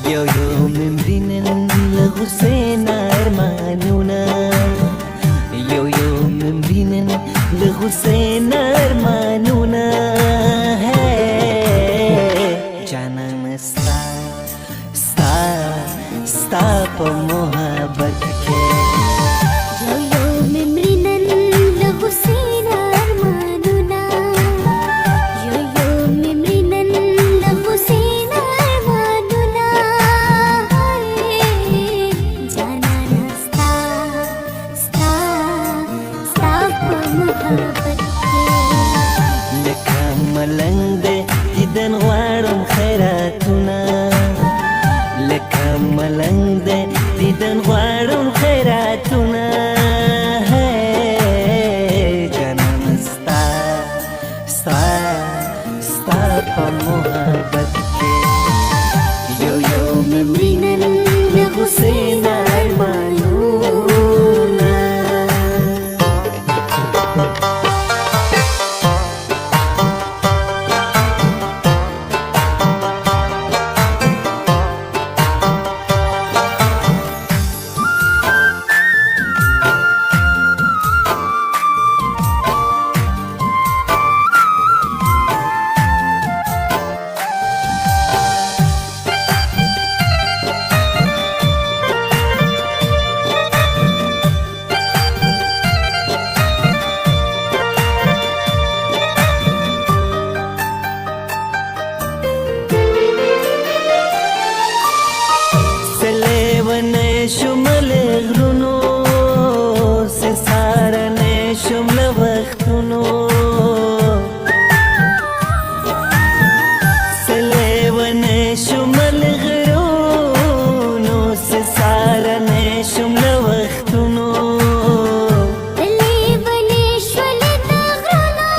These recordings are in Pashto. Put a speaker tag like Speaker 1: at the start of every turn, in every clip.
Speaker 1: يو يوم مرنن لغسينا ارمانونا يو يوم مرنن لغسينا ارمانونا جانان ستا ستا ستا په محبت کې لکه ملنګ دې دیدن غواړم خیراتونه لکه ملنګ دې دیدن غواړم خیراتونه جانان ستا ستا ستا په محبت کې یو یو مې مینه له غوسې نه ارمانونه شمل غرونو سسارنه شمل وختونو سلیونه شمل غرونو سسارنه شمل وختونو
Speaker 2: سلیونه شمل غرونو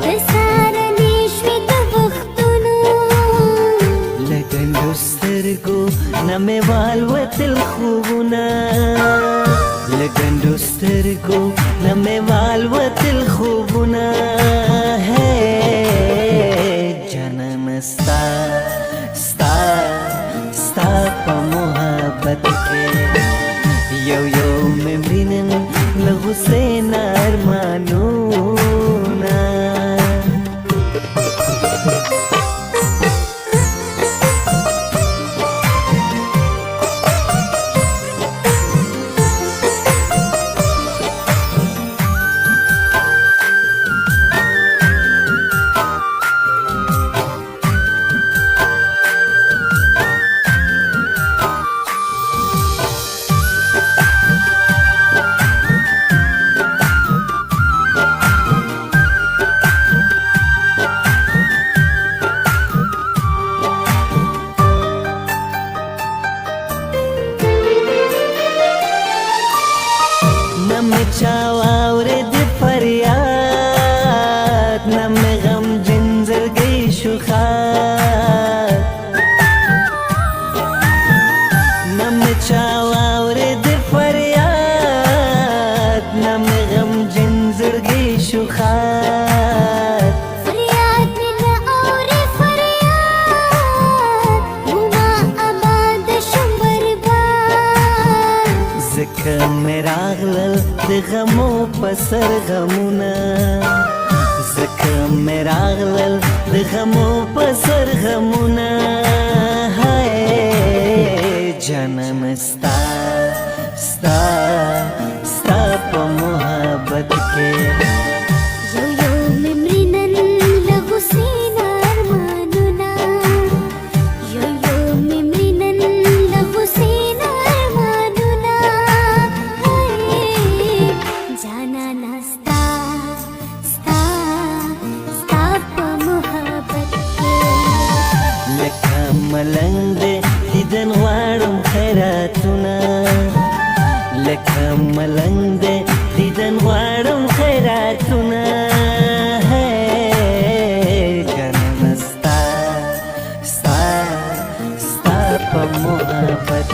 Speaker 2: سسارنه شمل وختونو
Speaker 1: لګندو سترګو نمه والوتل خوبونه لګندو سترګو نمه والوتل خوبونه جانان ستا ستا ستا په محبت کې یو یو مې مینن له غوسې نه ارمانونه چاواورې د فریاد نه مې غمجن زړګی شو ښاد نه مې چاواورې د فریاد نه مې غمجن زړګی شو ښاد
Speaker 2: فریاد مې نه اورې فریاد وما آباد شم برباد
Speaker 1: ځکه مې راغلل د غمو په سر غمونه ځکه مې راغلل د غمو په سر غمونه جانان ستا ستا ستا په محبت کې
Speaker 2: یو یو مې مړینن له غوسې نه ارمانونه یو یو مې مړینن له غوسې نه ارمانونه جانانه ستا ستا ستا په محبت کې
Speaker 1: لکه ملنګ دې دیدن غواړم خیراتونه لکه ملنګ دې دیدن غواړم خیراتونه جانان ستا ستا ستا په محبت